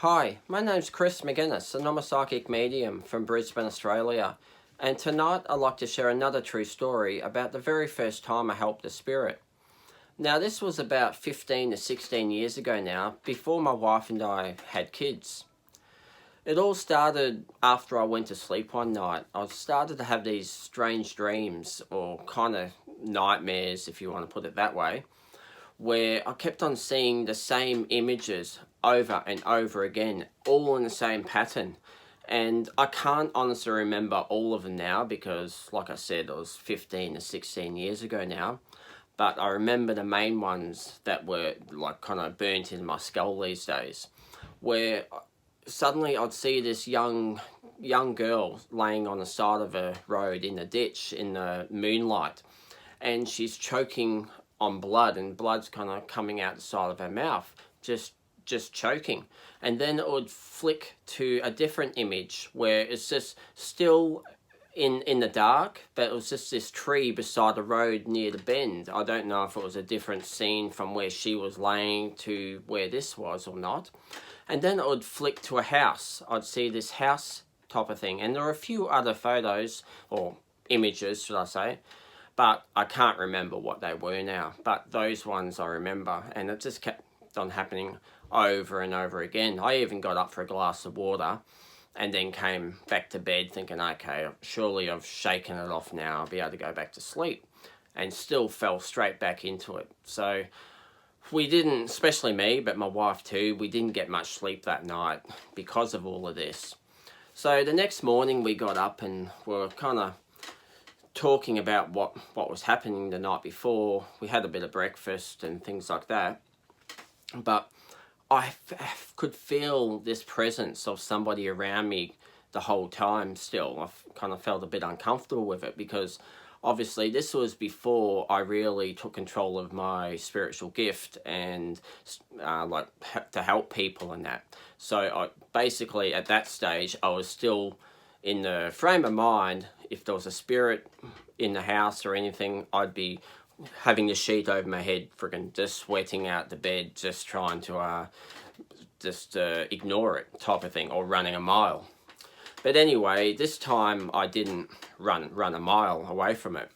Hi, my name's Kris McInnes and I'm a psychic medium from Brisbane, Australia. And tonight I'd like to share another true story about the very first time I helped a spirit. Now this was about 15 to 16 years ago now, before my wife and I had kids. It all started after I went to sleep one night. I started to have these strange dreams, or kind of nightmares if you want to put it that way, where I kept on seeing the same images over and over again, all in the same pattern. And I can't honestly remember all of them now because, like I said, it was 15 to 16 years ago now. But I remember the main ones that were like kind of burnt in my skull these days, where suddenly I'd see this young girl laying on the side of a road in a ditch in the moonlight, and she's choking on blood, and blood's kind of coming out the side of her mouth, just choking. And then it would flick to a different image where it's just still in the dark, but it was just this tree beside the road near the bend. I don't know if it was a different scene from where she was laying to where this was or not. And then it would flick to a house. I'd see this house type of thing, and there were a few other photos or images, should I say, but I can't remember what they were now. But those ones I remember, and it just kept on happening over and over again. I even got up for a glass of water and then came back to bed thinking, okay, surely I've shaken it off now, I'll be able to go back to sleep, and still fell straight back into it. So we didn't, especially me, but my wife too, we didn't get much sleep that night because of all of this. So the next morning we got up and were kind of talking about what was happening the night before. We had a bit of breakfast and things like that, but I could feel this presence of somebody around me the whole time still. I kind of felt a bit uncomfortable with it because obviously this was before I really took control of my spiritual gift and like to help people and that. So I basically at that stage I was still in the frame of mind, if there was a spirit in the house or anything, I'd be having the sheet over my head, friggin' just sweating out the bed, just trying to ignore it type of thing, or running a mile. But anyway, this time I didn't run a mile away from it.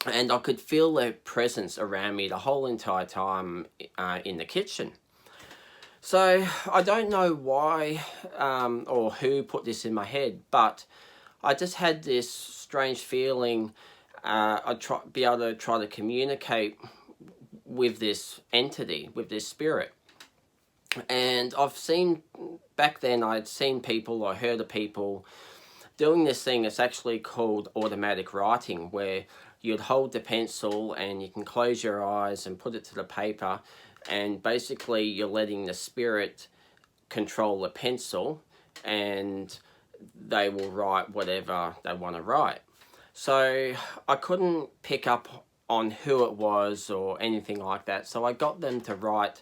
And I could feel their presence around me the whole entire time in the kitchen. So I don't know why or who put this in my head, but I just had this strange feeling I'd be able to try to communicate with this entity, with this spirit. And I've seen, back then I'd seen people, or heard of people doing this thing. It's actually called automatic writing, where you'd hold the pencil and you can close your eyes and put it to the paper, and basically you're letting the spirit control the pencil and they will write whatever they want to write. So I couldn't pick up on who it was or anything like that, so I got them to write,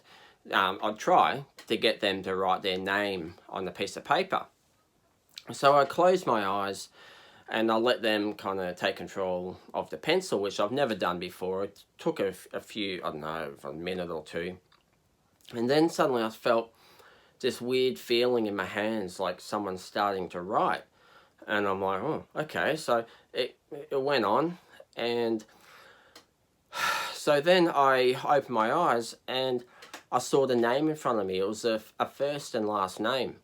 I'd try to get them to write their name on a piece of paper. So I closed my eyes and I let them kind of take control of the pencil, which I've never done before. It took a few, I don't know, a minute or two. And then suddenly I felt this weird feeling in my hands, like someone's starting to write. And I'm like, oh, okay. So it went on. And so then I opened my eyes and I saw the name in front of me. It was a first and last name.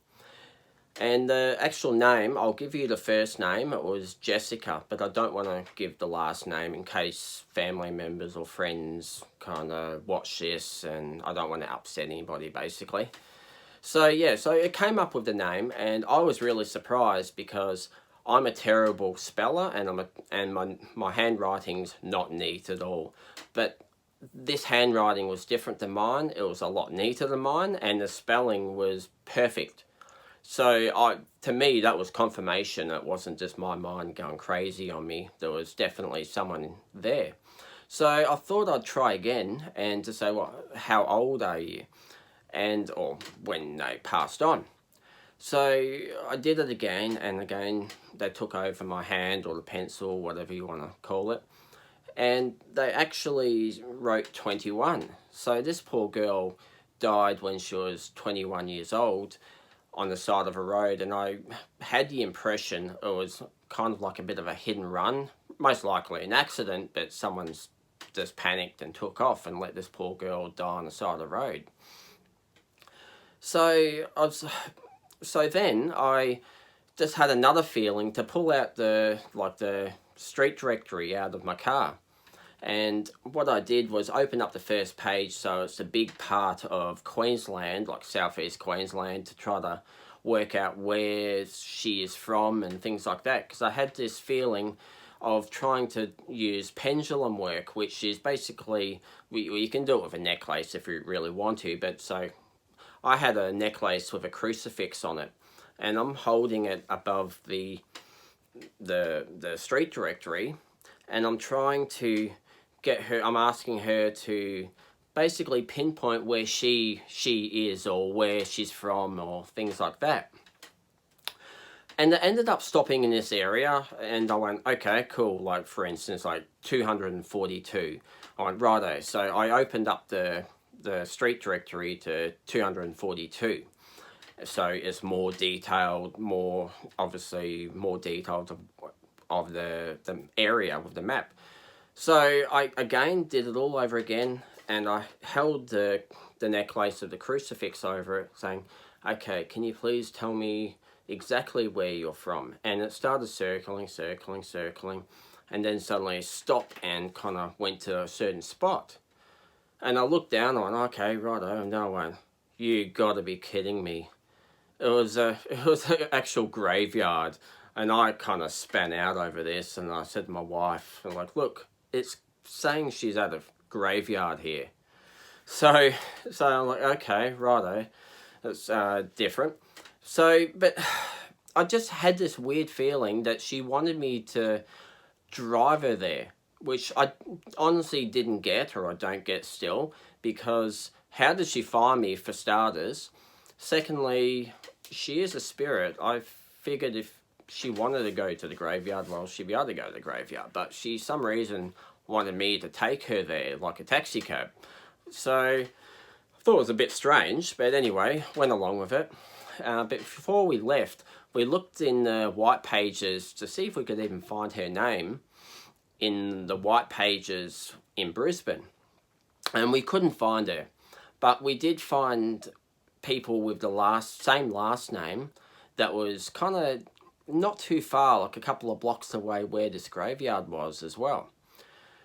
And the actual name, I'll give you the first name. It was Jessica, but I don't want to give the last name in case family members or friends kind of watch this, and I don't want to upset anybody, basically. So yeah, so it came up with the name, and I was really surprised because I'm a terrible speller, and my handwriting's not neat at all. But this handwriting was different than mine. It was a lot neater than mine, and the spelling was perfect. So to me, that was confirmation. It wasn't just my mind going crazy on me. There was definitely someone there. So I thought I'd try again and to say, well, how old are you? And or when they passed on. So I did it again, and again they took over my hand, or the pencil, whatever you want to call it, and they actually wrote 21. So this poor girl died when she was 21 years old on the side of a road, and I had the impression it was kind of like a bit of a hit and run, most likely an accident, but someone's just panicked and took off and let this poor girl die on the side of the road. So then I just had another feeling to pull out the street directory out of my car. And what I did was open up the first page, so it's a big part of Queensland, like southeast Queensland, to try to work out where she is from and things like that. Because I had this feeling of trying to use pendulum work, which is basically, you can do it with a necklace if you really want to, but so I had a necklace with a crucifix on it, and I'm holding it above the street directory, and I'm trying to get her, I'm asking her to basically pinpoint where she is, or where she's from, or things like that. And it ended up stopping in this area, and I went, okay, cool, like for instance, like 242. I went, righto. So I opened up the street directory to 242. So it's more detailed, more obviously more detailed of the area with the map. So I again did it all over again, and I held the necklace of the crucifix over it, saying, okay, can you please tell me exactly where you're from? And it started circling, and then suddenly stopped and kind of went to a certain spot. And I looked down, I went, okay, righto, and I went, you gotta be kidding me. It was an actual graveyard, and I kind of span out over this, and I said to my wife, I'm like, look, it's saying she's at a graveyard here. So I'm like, okay, righto, it's different. So, but I just had this weird feeling that she wanted me to drive her there, which I honestly didn't get, or I don't get still, because how did she find me, for starters? Secondly, she is a spirit. I figured if she wanted to go to the graveyard, well, she'd be able to go to the graveyard, but she, some reason, wanted me to take her there, like a taxi cab. So I thought it was a bit strange, but anyway, went along with it. But before we left, we looked in the white pages to see if we could even find her name in the white pages in Brisbane, and we couldn't find her. But we did find people with the same last name that was kind of not too far, like a couple of blocks away where this graveyard was as well.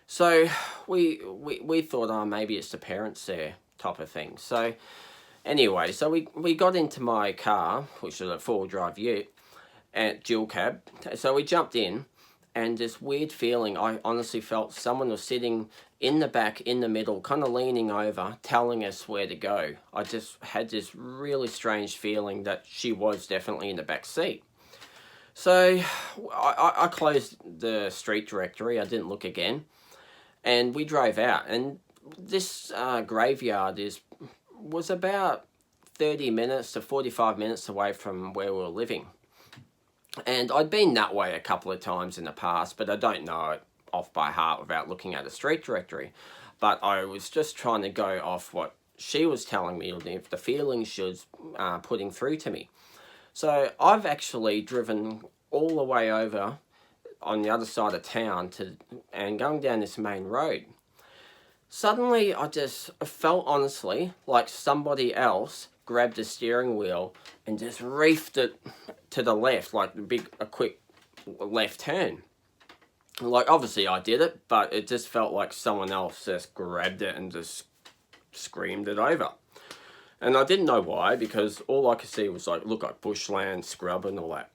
So we thought, oh, maybe it's the parents there type of thing. So anyway, so we got into my car, which was a four-wheel drive ute, and dual cab. So we jumped in, and this weird feeling, I honestly felt someone was sitting in the back, in the middle, kind of leaning over, telling us where to go. I just had this really strange feeling that she was definitely in the back seat. So I closed the street directory, I didn't look again, and we drove out. And this graveyard was about 30 minutes to 45 minutes away from where we were living. And I'd been that way a couple of times in the past, but I don't know it off by heart without looking at a street directory. But I was just trying to go off what she was telling me, the feelings she was putting through to me. So I've actually driven all the way over on the other side of town and going down this main road. Suddenly I just felt, honestly, like somebody else grabbed the steering wheel and just reefed it to the left, like a quick left turn. Like, obviously I did it, but it just felt like someone else just grabbed it and just screamed it over. And I didn't know why, because all I could see was look like bushland, scrub and all that.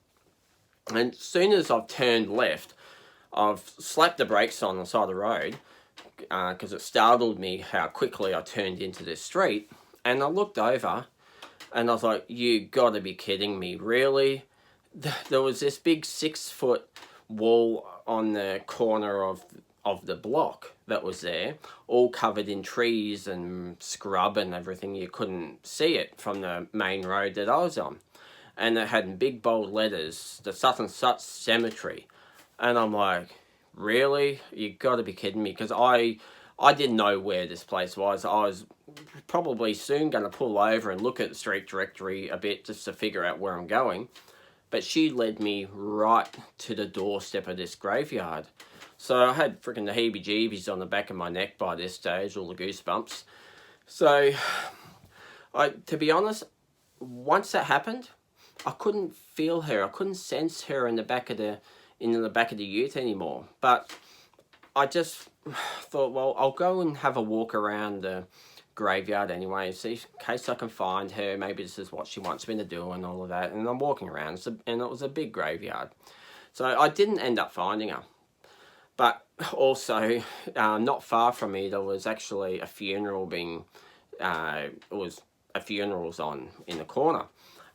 And as soon as I've turned left, I've slapped the brakes on the side of the road, because it startled me how quickly I turned into this street. And I looked over, and I was like, you gotta be kidding me, really? There was this big 6-foot wall on the corner of the block that was there, all covered in trees and scrub and everything. You couldn't see it from the main road that I was on. And it had in big bold letters, the such and such cemetery. And I'm like, really? You gotta be kidding me, because I I didn't know where this place was. I was probably soon going to pull over and look at the street directory a bit just to figure out where I'm going. But she led me right to the doorstep of this graveyard. So I had freaking the heebie-jeebies on the back of my neck by this stage, all the goosebumps. So, to be honest, once that happened, I couldn't feel her. I couldn't sense her in the back of the ute anymore. But I just thought, well, I'll go and have a walk around the graveyard anyway, see in case I can find her. Maybe this is what she wants me to do and all of that. And I'm walking around, and it was a big graveyard. So I didn't end up finding her. But also, not far from me, there was actually a funeral funeral's on in the corner.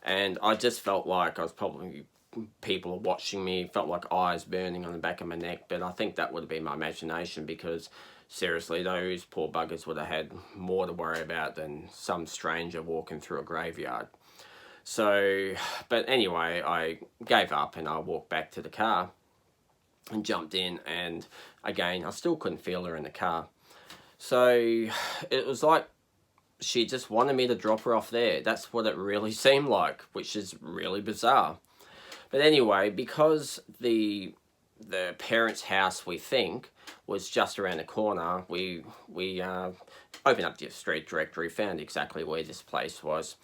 And I just felt like I was probably, people watching me, felt like eyes burning on the back of my neck. But I think that would have been my imagination, because seriously, those poor buggers would have had more to worry about than some stranger walking through a graveyard. So, but anyway, I gave up and I walked back to the car and jumped in, and again, I still couldn't feel her in the car. So it was like she just wanted me to drop her off there. That's what it really seemed like, which is really bizarre. But anyway, because the parents' house, we think, was just around the corner, we opened up the street directory, found exactly where this place was,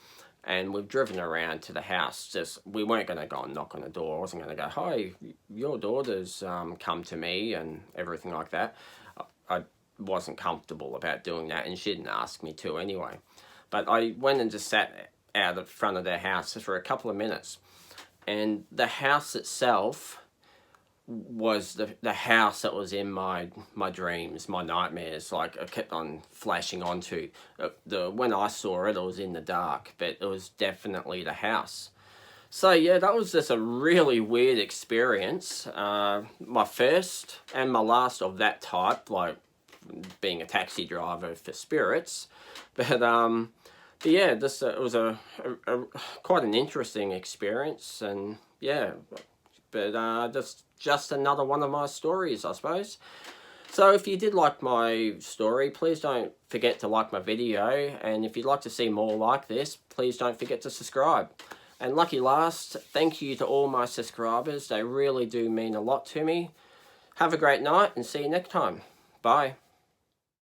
and we've driven around to the house. We weren't going to go and knock on the door. I wasn't going to go, "Hi, your daughter's come to me," and everything like that. I wasn't comfortable about doing that, and she didn't ask me to anyway. But I went and just sat out the front of their house for a couple of minutes. And the house itself was the house that was in my dreams, my nightmares. Like, I kept on flashing onto. When I saw it, it was in the dark, but it was definitely the house. So yeah, that was just a really weird experience. My first and my last of that type, like being a taxi driver for spirits. But yeah, this it was a quite an interesting experience, and yeah, but just another one of my stories, I suppose. So if you did like my story, please don't forget to like my video, and if you'd like to see more like this, please don't forget to subscribe. And lucky last, thank you to all my subscribers. They really do mean a lot to me. Have a great night, and see you next time. Bye.